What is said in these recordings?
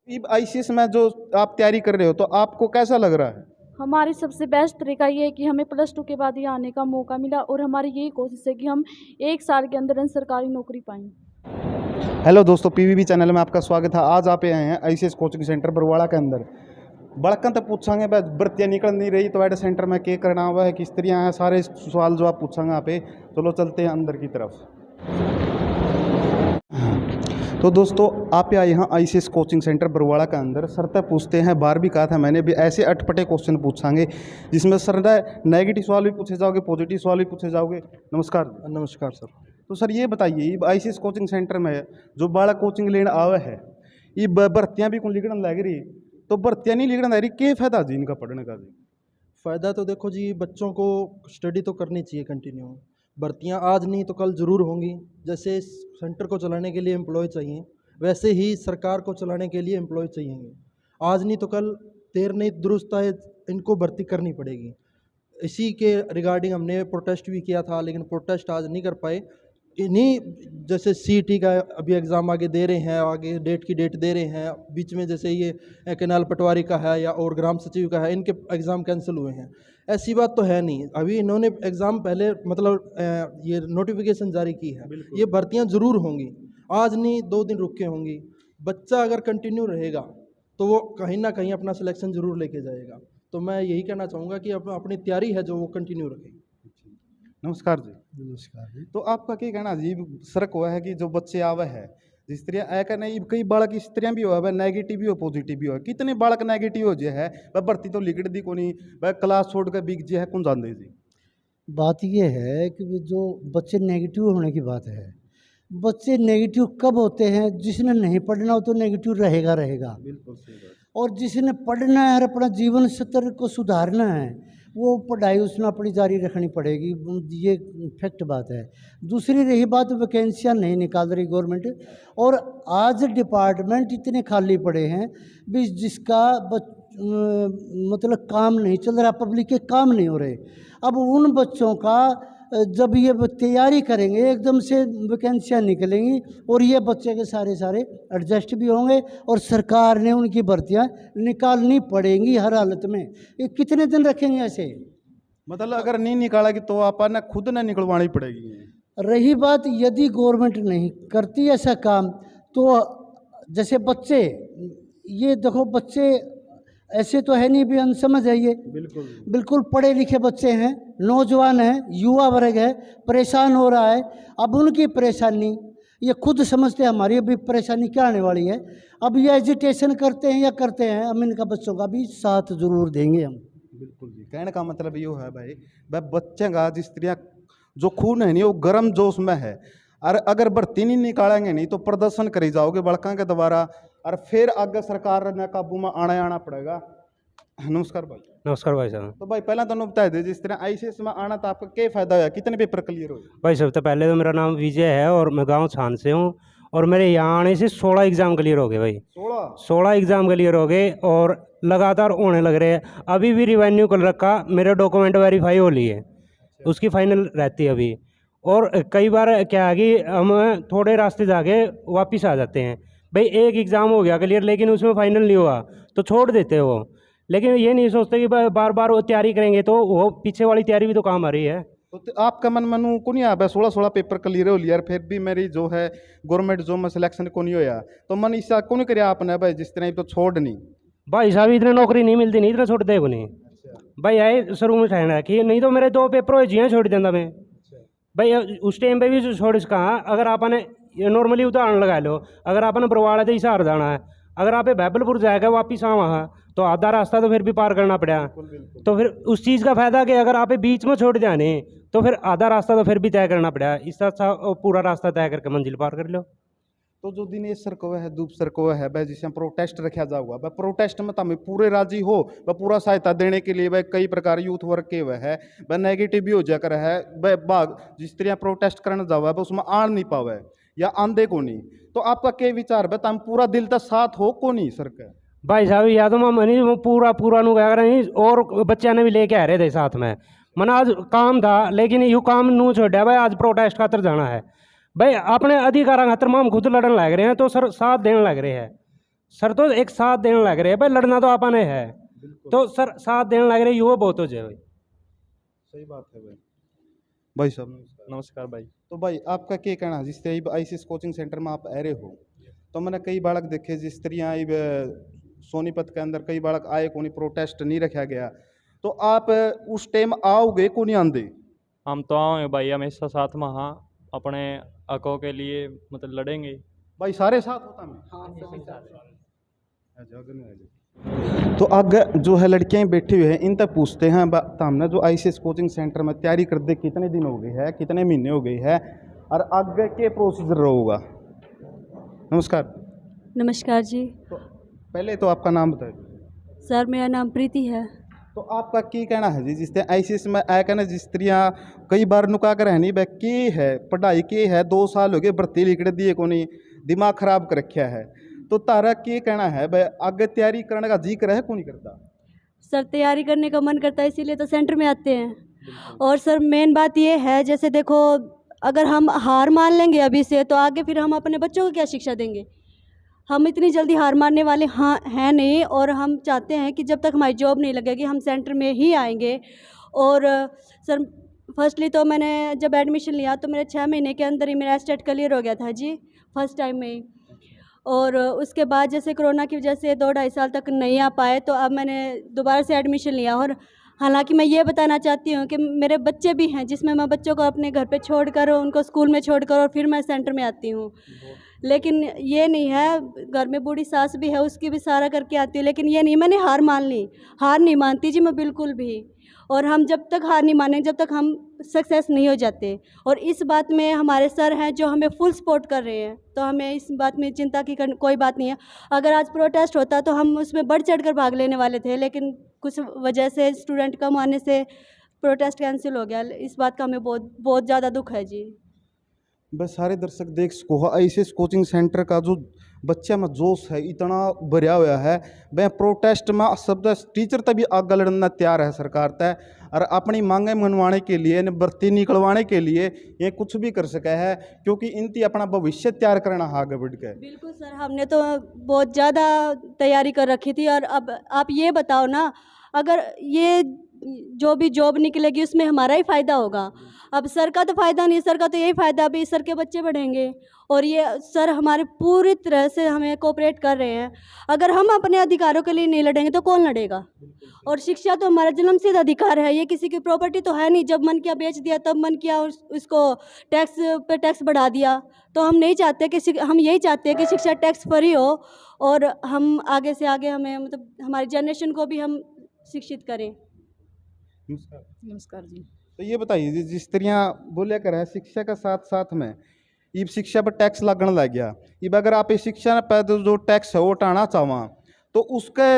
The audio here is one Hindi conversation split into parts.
आईसीएस में जो आप तैयारी कर रहे हो तो आपको कैसा लग रहा है? हमारी सबसे बेस्ट तरीका ये है कि हमें +2 के बाद यहाँ आने का मौका मिला और हमारी यही कोशिश है कि हम 1 साल के अंदर सरकारी नौकरी पाएँ। हेलो दोस्तों, पीवीबी चैनल में आपका स्वागत है। आज आप आए हैं आईसीएस कोचिंग सेंटर बरवाड़ा के अंदर। बड़कन तो पूछांगे भाई, भर्तियाँ निकल नहीं रही तो एड सेंटर में क्या करना हुआ है, किस तरह है, सारे सवाल जो आप पूछांगे यहाँ पे। चलो चलते हैं अंदर की तरफ। तो दोस्तों आप आए यहाँ आईसीएस कोचिंग सेंटर बरवाड़ा के अंदर। सर तक पूछते हैं, बार भी कहा था मैंने भी, ऐसे अटपटे क्वेश्चन पूछांगे जिसमें सर नेगेटिव सवाल भी पूछे जाओगे, पॉजिटिव सवाल भी पूछे जाओगे। नमस्कार। नमस्कार सर। तो सर ये बताइए, आईसीएस कोचिंग सेंटर में जो बाड़ा कोचिंग लेने आवे है, ये भर्तियाँ भी कौन लिखने लग रही, तो भर्तियाँ नहीं लिखने लग रही, क्या फायदा जी इनका पढ़ने का जी? फ़ायदा तो देखो जी, बच्चों को स्टडी तो करनी चाहिए कंटिन्यू। भर्तियाँ आज नहीं तो कल ज़रूर होंगी। जैसे इस सेंटर को चलाने के लिए एम्प्लॉय चाहिए, वैसे ही सरकार को चलाने के लिए एम्प्लॉय चाहिए। आज नहीं तो कल, देर नहीं दुरुस्त है, इनको भर्ती करनी पड़ेगी। इसी के रिगार्डिंग हमने प्रोटेस्ट भी किया था, लेकिन प्रोटेस्ट आज नहीं कर पाए। इन्हीं जैसे सीईटी का अभी एग्ज़ाम आगे दे रहे हैं, आगे डेट की डेट दे रहे हैं, बीच में जैसे ये केनाल पटवारी का है या और ग्राम सचिव का है, इनके एग्ज़ाम कैंसिल हुए हैं। ऐसी बात तो है नहीं। अभी इन्होंने एग्ज़ाम पहले मतलब ये नोटिफिकेशन जारी की है। ये भर्तियां ज़रूर होंगी, आज नहीं 2 दिन रुक के होंगी। बच्चा अगर कंटिन्यू रहेगा तो वो कहीं ना कहीं अपना सिलेक्शन ज़रूर लेके जाएगा। तो मैं यही कहना चाहूँगा कि अपनी तैयारी है जो वो कंटिन्यू रखें। नमस्कार जी। नमस्कार जी। तो आपका क्या कहना जी, सर को है कि जो बच्चे आवे है जिस तरह ऐ का नहीं, कई बालक इस तरह भी हो, नेगेटिव भी हो पॉजिटिव भी हो, कितने बालक नेगेटिव हो जे है वह भर्ती तो लिखट दी को नहीं, वह क्लास छोड़ कर बिक जे है, कौन जानते जी? बात ये है कि जो बच्चे नेगेटिव होने की बात है, बच्चे नेगेटिव कब होते हैं? जिसने नहीं पढ़ना हो तो नेगेटिव रहेगा रहेगा। बिल्कुल सही बात। और जिसने पढ़ना है और अपना जीवन स्तर को सुधारना है, वो पढ़ाई उसने अपनी जारी रखनी पड़ेगी। ये फैक्ट बात है। दूसरी रही बात, वैकेंसियाँ नहीं निकाल रही गवर्नमेंट, और आज डिपार्टमेंट इतने खाली पड़े हैं भी जिसका मतलब काम नहीं चल रहा, पब्लिक के काम नहीं हो रहे। अब उन बच्चों का जब ये तैयारी करेंगे, एकदम से वैकेंसियाँ निकलेंगी और ये बच्चे के सारे एडजस्ट भी होंगे, और सरकार ने उनकी भर्तियाँ निकालनी पड़ेंगी हर हालत में। ये कितने दिन रखेंगे ऐसे? मतलब अगर नहीं निकालेगी तो आप ना खुद ना निकलवानी पड़ेगी। रही बात, यदि गवर्नमेंट नहीं करती ऐसा काम, तो जैसे बच्चे, ये देखो बच्चे ऐसे तो है नहीं भी अनसमझ है, ये बिल्कुल पढ़े लिखे बच्चे हैं, नौजवान हैं, युवा वर्ग है, परेशान हो रहा है। अब उनकी परेशानी ये खुद समझते हैं, हमारी अभी परेशानी क्या आने वाली है। अब ये एजिटेशन करते हैं या करते हैं, हम इनका बच्चों का भी साथ जरूर देंगे हम। बिल्कुल जी, कहने का मतलब ये है भाई, वह बच्चे का जिस तरह जो खून है नहीं, वो गर्म जोश में है, और अगर भर्ती नहीं निकालेंगे नहीं तो प्रदर्शन करी जाओगे बड़का के द्वारा, और फिर आगे सरकार ने काबू में आना पड़ेगा। नमस्कार भाई। नमस्कार भाई साहब। तो भाई पहला तो बता दे, जिस तरह आईसीएस में आना तो आपका क्या फायदा है, कितने पेपर क्लियर हो? भाई सबसे पहले तो मेरा नाम विजय है और मैं गांव छान से हूँ, और मेरे यहाँ आने से 16 एग्ज़ाम क्लियर हो गए भाई। 16 एग्ज़ाम क्लियर हो गए और लगातार होने लग रहे हैं। अभी भी रिवेन्यू कल रखा, मेरे डॉक्यूमेंट वेरीफाई हो लिए, उसकी फाइनल रहती है अभी। और कई बार क्या है कि हम थोड़े रास्ते जाके वापस आ जाते हैं, भाई एक एग्ज़ाम हो गया क्लियर लेकिन उसमें फाइनल नहीं हुआ तो छोड़ देते हैं वो। लेकिन ये नहीं सोचते कि बार बार वो तैयारी करेंगे तो वो पीछे वाली तैयारी भी तो काम आ रही है। तो आपका मन मनू को नहीं आ, 16 पेपर क्लियर हो लिया, फिर भी मेरी जो है गवर्नमेंट जॉब में सिलेक्शन को नहीं होया, तो मन इसका को नहीं कराया आपने भाई, जिस तरह तो छोड़ नहीं? भाई साहब इतने नौकरी नहीं मिलती, नहीं इतना छोड़ते को नहीं भाई। आए शुरू में ठहरा कि नहीं तो मेरे 2 पेपर हो जिया छोड़ देता मैं भाई। उस टाइम पे भी छोड़ कहाँ, अगर आपने नॉर्मली उदाहरण लगा लो, अगर आपने बरवाड़ा से हिसार जाना है, अगर आप बैबलपुर जाएगा वापिस आ वहाँ तो आधा रास्ता तो फिर भी पार करना पड़ा। तो फिर उस चीज़ का फायदा कि अगर आप बीच में छोड़ जाने तो फिर आधा रास्ता तो फिर भी तय करना पड़ा, इससे अच्छा पूरा रास्ता तय करके मंजिल पार कर लो। तो जो दिनेश सर को है, दूप सर को है भाई, जिसे प्रोटेस्ट रखा जाऊगा भाई, प्रोटेस्ट में तमें पूरे राजी हो वह पूरा सहायता देने के लिए भाई, कई प्रकार यूथ वर्क के वह है वह नेगेटिव भी हो जाकर है भाई, बाग जिस तरह प्रोटेस्ट करने जावा है उसमें आन नहीं पावे या आंधे को नहीं, तो आपका क्या विचार है? तम पूरा दिल तक साथ हो को नहीं सर का? भाई साहब या तो मनी पूरा नु क्या करें, और बच्चा ने भी लेके आ रहे थे साथ में, मना आज काम था लेकिन यू काम नू छोड़ा भाई, आज प्रोटेस्ट खातर जाना है भाई। अपने अधिकार खातर हम खुद लड़न लग रहे हैं तो सर साथ देने लग रहे हैं सर तो एक साथ देने लग रहे हैं भाई, लड़ना तो आपने है, तो सर साथ देने लग रहे हैं, युवा बहुत हो जाए भाई। सही बात है भाई। भाई साहब नमस्कार। नमस्कार भाई। तो भाई आपका क्या कहना है, जिस तरह आईसीएस कोचिंग सेंटर में आप आ रहे हो, तो मैंने कई बालक देखे जिस तरह सोनीपत के अंदर कई बालक आए को नहीं, प्रोटेस्ट नहीं रखा गया, तो आप उस टाइम आओगे को नहीं आंदे? हम तो आओगे भाई, हमेशा साथ में, हाँ अपने हकों के लिए मतलब लड़ेंगे भाई सारे साथ होता मैं। तो आगे जो है लड़कियां बैठी हुई हैं, इन तक पूछते हैं हमने जो आईसीएस कोचिंग सेंटर में तैयारी कर दे कितने दिन हो गए है, कितने महीने हो गए है, और आगे के प्रोसीजर रहेगा। नमस्कार। नमस्कार जी। तो पहले तो आपका नाम बताइए। सर मेरा नाम प्रीति है। तो आपका क्या कहना है जी, जिस तरह आईसीएस में आया कहना, जिस तरह कई बार नुका कर रहनी वह की है पढ़ाई की है, 2 साल हो गए भर्ती लिखड़े दिए को नहीं, दिमाग खराब कर रखा है, तो तारा क्या कहना है भाई, आगे तैयारी करने का जी कर है को नहीं करता? सर तैयारी करने का मन करता है, इसीलिए तो सेंटर में आते हैं। और सर मेन बात ये है, जैसे देखो अगर हम हार मान लेंगे अभी से, तो आगे फिर हम अपने बच्चों को क्या शिक्षा देंगे। हम इतनी जल्दी हार मानने वाले हैं नहीं, और हम चाहते हैं कि जब तक हमारी जॉब नहीं लगेगी हम सेंटर में ही आएंगे। और सर फर्स्टली तो मैंने जब एडमिशन लिया तो मेरे 6 महीने के अंदर ही मेरा स्टेट क्लियर हो गया था जी, फर्स्ट टाइम में ही। और उसके बाद जैसे कोरोना की वजह से 2-2.5 साल तक नहीं आ पाए, तो अब मैंने दोबारा से एडमिशन लिया। और हालांकि मैं ये बताना चाहती हूँ कि मेरे बच्चे भी हैं, जिसमें मैं बच्चों को अपने घर पे छोड़कर, उनको स्कूल में छोड़कर और फिर मैं सेंटर में आती हूँ। लेकिन ये नहीं है, घर में बूढ़ी सास भी है, उसकी भी सारा करके आती है, लेकिन ये नहीं मैंने हार मान ली। हार नहीं मानती जी मैं बिल्कुल भी। और हम जब तक हार नहीं मानेंगे, जब तक हम सक्सेस नहीं हो जाते। और इस बात में हमारे सर हैं जो हमें फुल सपोर्ट कर रहे हैं, तो हमें इस बात में चिंता की कोई बात नहीं है। अगर आज प्रोटेस्ट होता तो हम उसमें बढ़ चढ़ कर भाग लेने वाले थे, लेकिन कुछ वजह से स्टूडेंट कम आने से प्रोटेस्ट कैंसिल हो गया। इस बात का हमें बहुत ज़्यादा दुख है जी। बस सारे दर्शक देख सको, आईसीएस कोचिंग सेंटर का जो बच्चा में जोश है इतना भरिया हुआ है, वह प्रोटेस्ट में सब टीचर तभी आगे लड़ना तैयार है सरकार तय, और अपनी मांगे मनवाने के लिए, भर्ती निकलवाने के लिए ये कुछ भी कर सके है, क्योंकि इनकी अपना भविष्य तैयार करना है आगे बढ़ के। बिल्कुल सर, हमने तो बहुत ज़्यादा तैयारी कर रखी थी। और अब आप ये बताओ ना, अगर ये जो भी जॉब निकलेगी उसमें हमारा ही फ़ायदा होगा। अब सर का तो फ़ायदा नहीं, सर का तो यही फ़ायदा, अभी सर के बच्चे बढ़ेंगे। और ये सर हमारे पूरी तरह से हमें कोऑपरेट कर रहे हैं। अगर हम अपने अधिकारों के लिए नहीं लड़ेंगे तो कौन लड़ेगा। और शिक्षा तो हमारा जन्मसिद्ध अधिकार है, ये किसी की प्रॉपर्टी तो है नहीं। जब मन किया बेच दिया, तब मन किया उसको टैक्स पे टैक्स बढ़ा दिया। तो हम नहीं चाहते कि, हम यही चाहते हैं कि शिक्षा टैक्स फ्री हो, और हम आगे से आगे हमें मतलब हमारी जनरेशन को भी हम शिक्षित करें। नमस्कार जी। तो ये बताइए जी, जिस तरह बोले कर है शिक्षा के साथ साथ में ये शिक्षा पर टैक्स लगने लग गया, ये अगर आप इस शिक्षा पर जो टैक्स है वो हटाना चाहो, तो उसके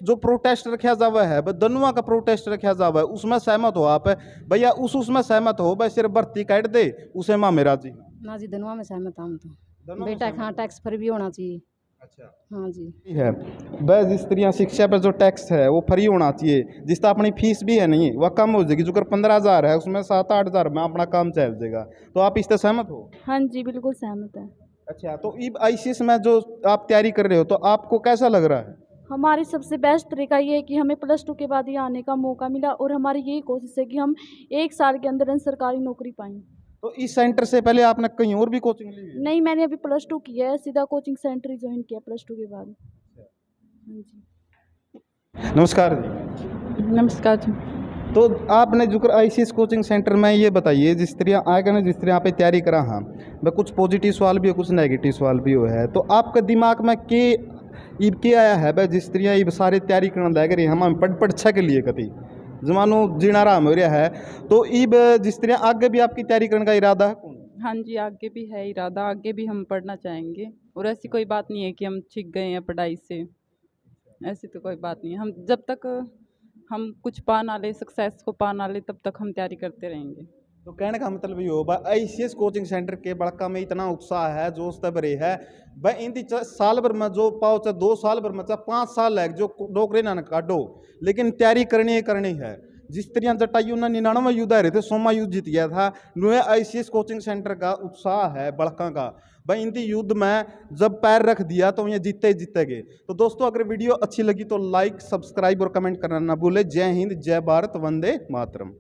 जो प्रोटेस्ट रखा जावा है, दनुआ का प्रोटेस्ट रखा जावा है, उसमें सहमत हो आप भैया? उसमें सहमत हो भाई, सिर्फ भर्ती काट दे उसे माँ मेरा जी? ना जी, दनुआ में सहमत हम तो दोनों में बेटा, सहमत हाँ टैक्स फ्री भी होना चाहिए। अच्छा हाँ जी। है वह जिस तरह शिक्षा पर जो टैक्स है वो फ्री होना चाहिए, जिस तरह अपनी फीस भी है नहीं वह कम हो जाएगी, जो कर 15,000 है उसमें 7-8 हज़ार में अपना काम चल जाएगा। तो आप इससे सहमत हो? हाँ जी बिल्कुल सहमत है। अच्छा, तो अब आईसीएस में जो आप तैयारी कर रहे हो तो आपको कैसा लग रहा है? हमारी सबसे बेस्ट तरीका ये है कि हमें +2 के बाद ही आने का मौका मिला, और हमारी यही कोशिश है कि हम 1 साल के अंदर सरकारी नौकरी पाएँ। तो इस सेंटर से पहले आपने कहीं और भी कोचिंग ली है? नहीं, मैंने अभी +2 किया है, सीधा कोचिंग सेंटर ही ज्वाइन किया +2 के बाद। हाँ जी। नमस्कार जी। नमस्कार जी। तो आपने जो आईसीएस कोचिंग सेंटर में ये बताइए, जिस तरह आएगा ना, जिस तरह आप तैयारी करा, हाँ वह कुछ पॉजिटिव सवाल भी हो, कुछ नेगेटिव सवाल भी हो है, तो आपके दिमाग में क्या आया है भाई, जिस तरह ये सारी तैयारी करना लग रही है हम परीक्षा के लिए कभी जमानो जीना आराम हो रहा है, तो ईब जिस तरह आगे भी आपकी तैयारी करने का इरादा है? हाँ जी, आगे भी है इरादा, आगे भी हम पढ़ना चाहेंगे। और ऐसी कोई बात नहीं है कि हम छिक गए हैं पढ़ाई से, ऐसी तो कोई बात नहीं है। हम जब तक हम कुछ पा ना ले, सक्सेस को पा ना ले, तब तक हम तैयारी करते रहेंगे। तो कहने का मतलब ये हो भाई, आईसीएस कोचिंग सेंटर के बड़का में इतना उत्साह है, जोश तब रही है भाई, इन साल भर में जो पाओ, चाहे 2 साल भर में, चाहे 5 साल है, जो नौकरी ना काटो, लेकिन तैयारी करनी ही करनी है। जिस तरह जटायु ने 99 युद्ध हारे थे, 100वां युद्ध जीत गया था। नुए ICS कोचिंग सेंटर का उत्साह है बड़का का भाई, इनकी युद्ध में जब पैर रख दिया तो ये जीते जीतेगे। तो दोस्तों अगर वीडियो अच्छी लगी तो लाइक, सब्सक्राइब और कमेंट करना ना भूले। जय हिंद, जय भारत, वंदे मातरम।